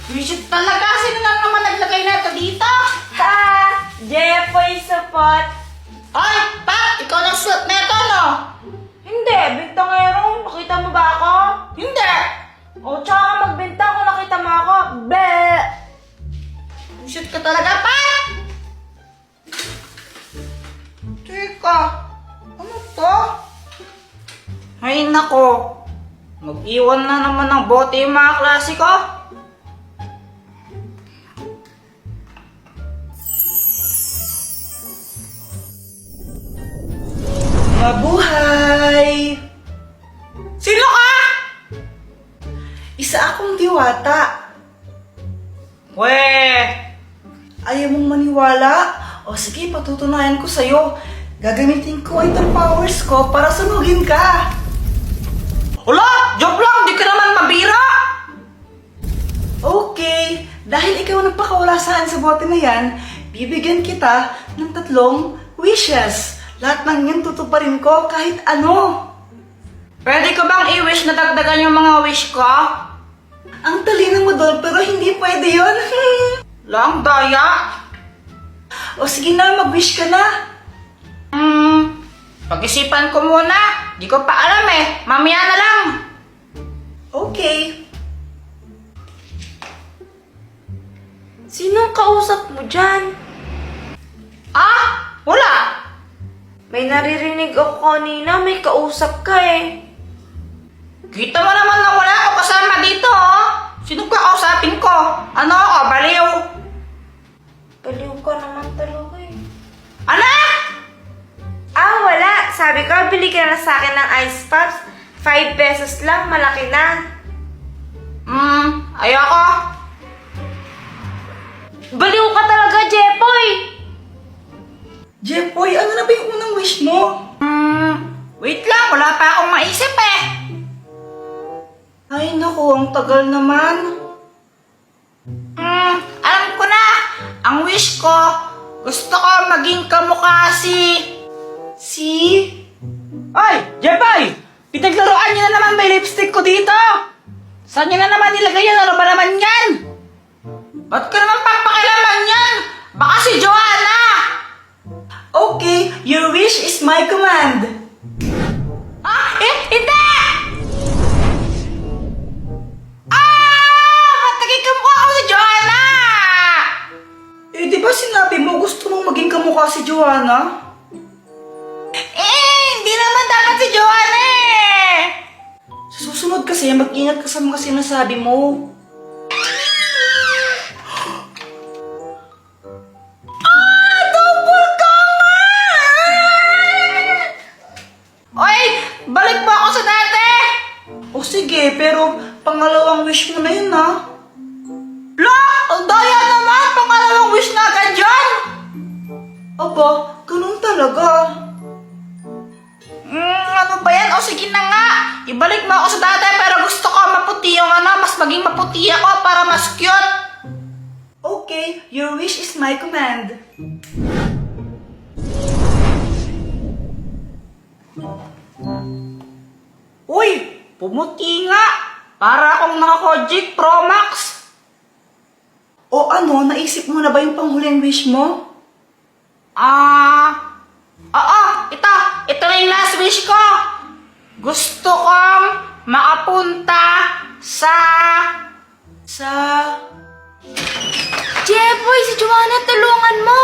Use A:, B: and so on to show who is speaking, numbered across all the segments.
A: Visit talaga. Sino na naman naglagay na ito dito?
B: Jepoy Sapot.
A: Ay, Pat! Ikaw nagsuot na ito, no?
B: Hindi, bintangero. Nakita mo ba ako?
A: Hindi!
B: O, tsaka ka magbintang kung nakita mo ako. Be!
A: Visit ka talaga, Pat! Teka, ano to? Ay, nako. Mag-iwan na naman ng bote yung mga klase ko.
C: Mabuhay!
A: Sino ka?
C: Isa akong diwata.
A: Weh!
C: Ayaw mong maniwala? O sige, patutunayan ko sa'yo. Gagamitin ko itong powers ko para sunugin ka.
A: Hala! Joke lang! Di ka naman mabira!
C: Okay, dahil ikaw nagpakawala saan sa bote na yan, bibigyan kita ng 3 wishes. Lahat ng yan tutuparin ko kahit ano.
A: Pwede ko bang i-wish na dagdagan yung mga wish ko?
C: Ang talino mo doon pero hindi pwede yun.
A: Lang, daya.
C: O sige na, mag-wish ka na.
A: Pag-isipan ko muna. Di ko pa alam eh. Mamaya na lang.
C: Okay.
B: Sinong kausap mo dyan?
A: Ah? Wala.
B: May naririnig ako kanina, may kausap ka eh.
A: Kita mo naman na wala ako kasama dito, oh. Sino kakausapin ko? Ano ako? Baliw?
B: Baliw ka naman talaga eh.
A: Ano?
B: Wala. Sabi ko, bili ka na sa akin ng ice pops. 5 pesos lang, malaki na.
A: Ayoko.
B: Baliw ka talaga, Jepoy!
C: Jepoy, ano na ba yung unang wish mo?
A: Wait lang. Wala pa akong maisip eh.
C: Ay naku, ang tagal naman.
A: Alam ko na. Ang wish ko, gusto ko maging kamukha si... Ay! Jebay! Pinaglaruan niyo na naman may lipstick ko dito! Saan niyo na naman nilagay yan? Ano ba naman yan? Ba't ka naman papakilaman yan? Baka si Joanna!
C: Okay, your wish is my command.
A: Hindi! Ba't naging kamukha ako si Joanna?
C: Eh, di ba sinabi mo gusto mong maging kamukha si Joanna?
A: Hindi naman dapat si Joanna eh!
C: Sa susunod kasi, mag-ingat ka sa mga sinasabi mo.
A: Double kama! Oy! Balik mo ako sa dati!
C: O sige, pero pangalawang wish mo na yun, ha?
A: La! Ang daya naman! Pangalawang wish na agad dyan!
C: Aba, ganun talaga.
A: Ano ba yan? O sige na nga! Ibalik mo ako sa dati pero gusto ko maputi yung mas maging maputi ako para mas cute!
C: Okay, your wish is my command.
A: Uy! Pumuti nga! Para akong naka-Kojic Pro Max!
C: O ano, naisip mo na ba yung panghuling wish mo?
A: Oo! Ito na yung last wish ko! Gusto kong makapunta sa...
B: Jepoy, si Joanna, tulungan mo!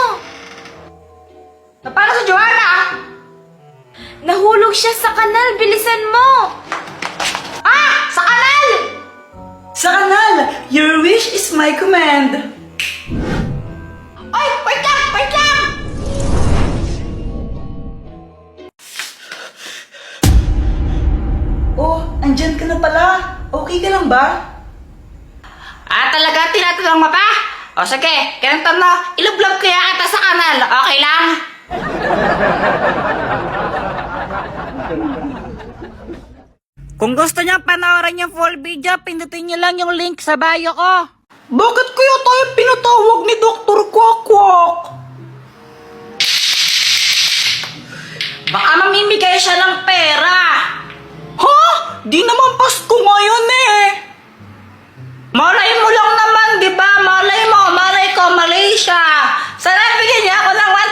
A: Para sa Joanna!
B: Nahulog siya sa kanal, bilisan mo!
A: Sa kanal!
C: Sa kanal, your wish is my command.
A: Ay! Wait lang! Wait lang!
C: Oh, andyan ka na pala. Okay ka lang ba?
A: Talaga tinatanong mo pa? O sige, kinantan mo, ilublog kaya ata sa kanal. Okay lang? Kung gusto niyo panoorin yung full video, pindutin niyo lang yung link sa bio ko. Bakit kaya tayo pinatawag ni Dr. Kwakwak? Baka mamimigay siya ng pera. Ha? Di naman Pasko ngayon eh. Malay mo lang naman, siya. Sana bigyan niya ako ng 1,000.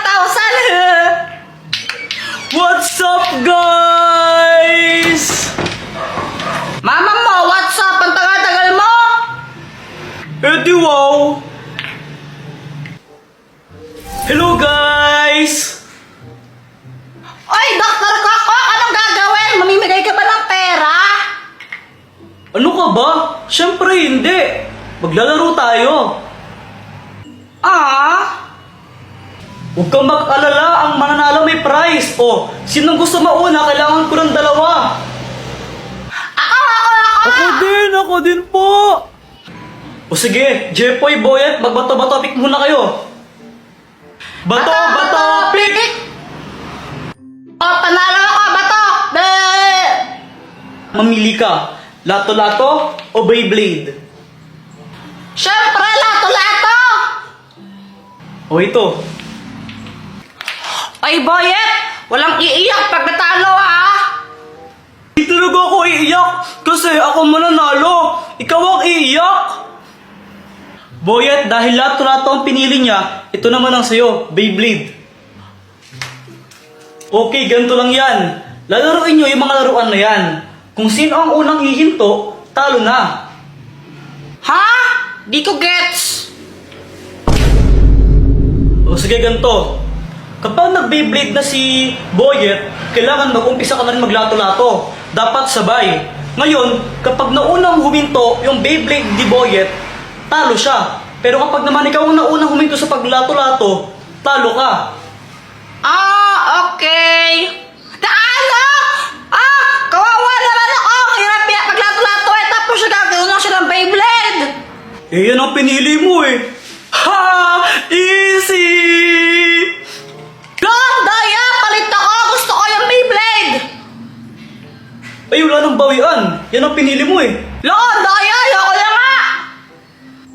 C: What's up, guys?
A: Mama mo, what's up? Ang tagal-tagal mo?
C: Eddie, wow! Hello, guys!
A: Oy, Dr. Kokok, anong gagawin? Mamimigay ka ba ng pera?
C: Ano ka ba? Siyempre hindi. Maglalaro tayo. Huwag kang mag-alala, ang mananalo may prize. O, sinong gusto mauna? Kailangan ko ng dalawa. Ako din po. O sige, Jepoy, Boyet, magbato-bato pick muna kayo. Bato, pick!
A: Oh, panalo ako, bato! Be!
C: Mamili ka, lato-lato o Beyblade?
A: Siyempre, lato-lato!
C: O ito.
A: Oy, Boyet! Walang iiyak pag natalo, ha?
C: Hindi talaga ako iiyak kasi ako mananalo. Ikaw ang iiyak. Boyet, dahil lato-lato ang pinili niya, ito naman ang sayo, Beyblade. Okay, ganito lang yan. Lalaroin nyo yung mga laruan na yan. Kung sino ang unang hihinto, talo na.
A: Ha? Di ko gets.
C: O sige, ganito. Kapag nag-Beyblade na si Boyet, kailangan mag-umpisa ka na rin maglato-lato. Dapat sabay. Ngayon, kapag naunang huminto yung Beyblade ni Boyet, talo siya. Pero kapag naman ikaw ang naunang huminto sa paglato-lato, talo ka.
A: Okay. Naalo! Kawawa naman ako! Ang hirap yan paglato-lato eh. Tapos siya gagawin lang siya ng Beyblade.
C: Eh, yan ang pinili mo eh. Ha! Easy!
A: Lord, Daya! Palit ako! Gusto ko yung Beyblade!
C: Ay, wala nang bawian. Yan ang pinili mo eh.
A: Lord, Daya! Ayoko na nga!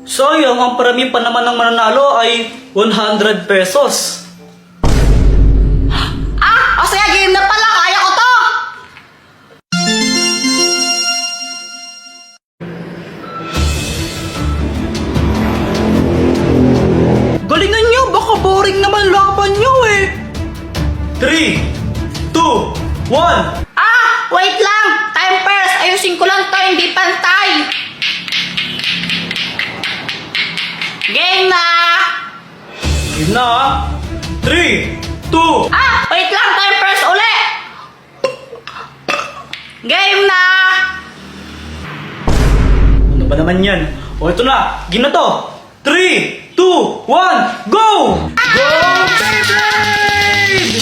C: Sayang, ang parami pa naman ng mananalo ay 100 pesos.
A: O sige, game na pala. Kaya ko to! Galingan nyo! Baka boring naman laban nyo eh!
C: 3, 2, 1.
A: Wait lang! Time first! Ayusin ko lang to, hindi pantay! Game na!
C: Game na ah. 3, 2.
A: Wait lang! Time first uli! Game na!
C: Ano ba naman yan? O ito na, game na to. 3, 2, 1, go! Go, Beyblade!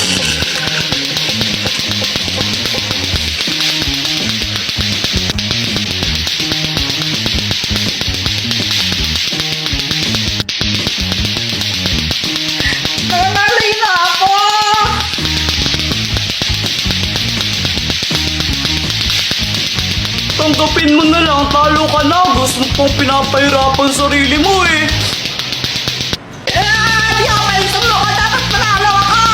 A: Nangalay na ako!
C: Tanggapin mo na lang, talo ka na. Gusto mo pong pinapahirapan sarili mo eh.
A: Di ako may sumuko! Dapat panalo ako!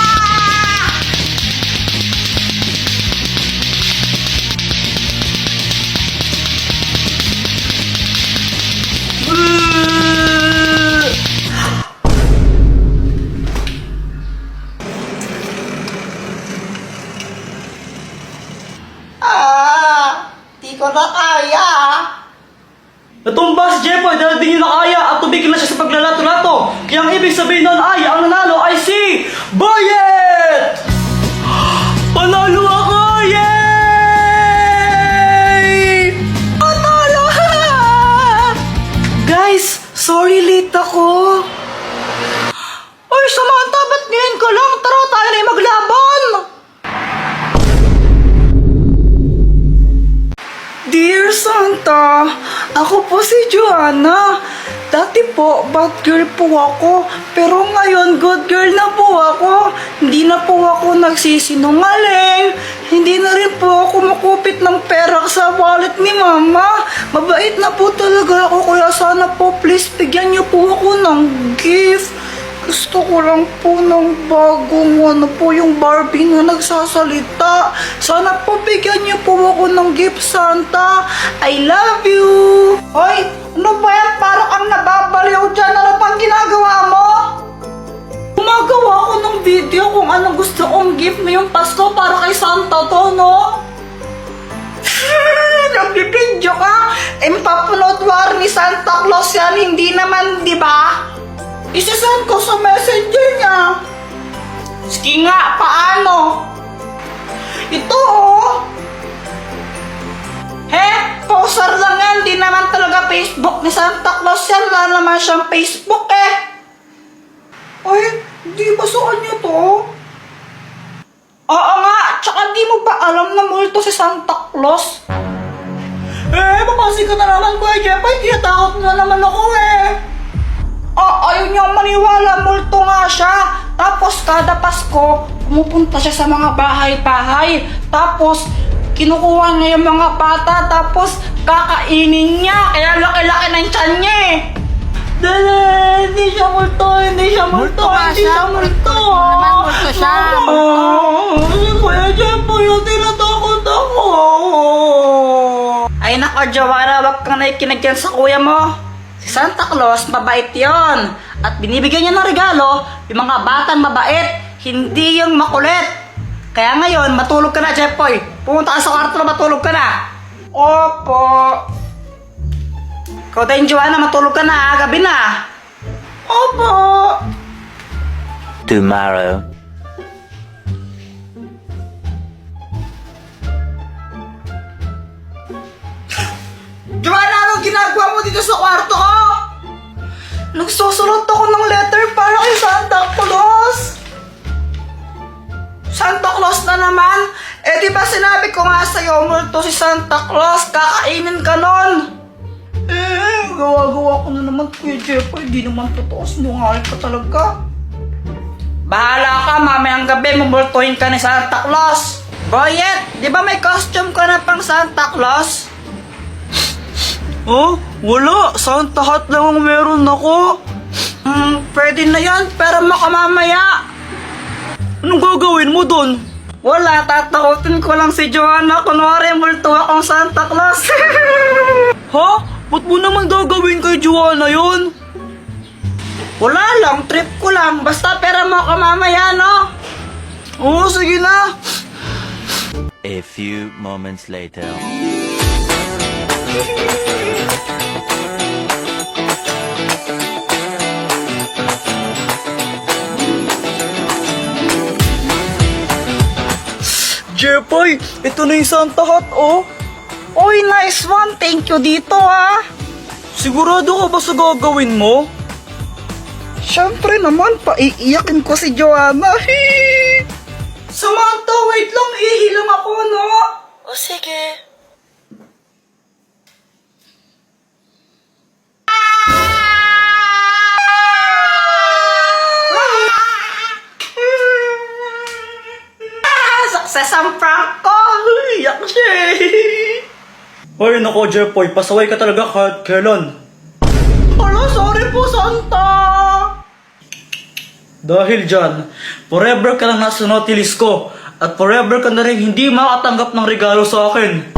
A: Di ko na kaya!
C: Natumba si Jepoy dahil di niya na kaya at tumigil na siya sa paglalato-lato. Kaya ang ibig sabihin nun ay ang nanalo ay si Boyet! Panalo ako! Yay!
A: Panalo!
C: Guys, sorry late ako.
A: Ay, Samantha, ba't ngayon ka lang? Tara, tayo na yung maglaban!
C: Dear Santa, ako po si Joanna. Dati po, bad girl po ako. Pero ngayon, good girl na po ako. Hindi na po ako nagsisinungaling. Hindi na rin po ako makupit ng pera sa wallet ni Mama. Mabait na po talaga ako. Kaya sana po, please, bigyan niyo po ako ng gift. Gusto ko lang po ng bagong yung Barbie na nagsasalita. Sana po bigyan niyo po ako ng gift, Santa. I love you!
A: Hoy, ano ba yan? Parang kang nababaliw dyan. Ano pang ginagawa mo?
C: yung Pasko para kay Santa to, no? Nagbibidyo ka? Impapanood war ni Santa Claus yan, hindi naman, di ba? Isisend ko sa messenger niya.
A: Sige nga, paano?
C: Ito, oh.
A: Poser lang yan. Di naman talaga Facebook ni Santa Claus yan. Wala naman siyang Facebook eh.
C: Ay, di ba sa kanya to?
A: Oo nga. Tsaka di mo ba alam na multo si Santa Claus?
C: Papasi ka na naman, Kuya Jepay. Tinatakot na naman ako eh.
A: Ayaw niyang maniwala. Multo nga siya. Tapos kada Pasko, pumupunta siya sa mga bahay-bahay. Tapos, kinukuha niya yung mga bata. Tapos, kakainin niya. Kaya laki-laki ng tiyan niya eh.
C: Dala, hindi siya multo, hindi siya multo, hindi siya multo.
B: Naman multo siya.
C: Kuya Jepay, tinatakot ako.
A: Ay nako, Joanna, wag kang nakikinig dyan sa kuya mo. Si Santa Claus, mabait yon. At binibigyan niya ng regalo yung mga batang mabait, hindi yung makulit. Kaya ngayon, matulog ka na, Jeffoy. Pumunta ka sa kwarto na matulog ka na.
C: Opo.
A: Ikaw din, Joanna, matulog ka na, gabi na.
C: Opo.
D: Tomorrow.
C: Joanna, anong ginagawa mo dito sa kwarto ko? Nagsusulat ako ng letter para kay Santa Claus.
A: Santa Claus na naman. Di ba sinabi ko nga sa'yo, multo si Santa Claus, kakainin ka nun.
C: Gawa-gawa ko na naman, Kuya Jeffoy. Di naman totoo, sinungaling ka talaga.
A: Bahala ka, mamayang gabi, mumultuhin ka ni Santa Claus. Boyet, di ba may costume ka na pang Santa Claus?
C: Oh, wala. Santa hat lang ang meron ako.
A: Pwede na yan, pero makamamaya.
C: Anong gagawin mo dun?
A: Wala, tatakutin ko lang si Joanna. Kunwari, multo akong Santa Claus.
C: Ha? Ba't mo naman gagawin kay Joanna yun?
A: Wala lang, trip ko lang. Basta pera mo ka mamaya, no?
C: Oo, sige na.
D: A few moments later.
C: Jeffoy, ito na yung Santa hat, oh.
A: Uy, nice one. Thank you dito, ha.
C: Sigurado ka ba sa gagawin mo?
A: Siyempre naman, paiiyakin ko si Joanna.
C: Samantha, wait lang. Ihilang ako, no?
B: O sige.
A: Success ang prank ko.
C: Iyak siya eh. Ay, nako, Jeffoy. Pasaway ka talaga kahit kailan.
A: Hala, sorry po, Santa.
C: Dahil dyan, forever ka lang nasa naughty list ko. At forever ka na rin hindi makatanggap ng regalo sa akin.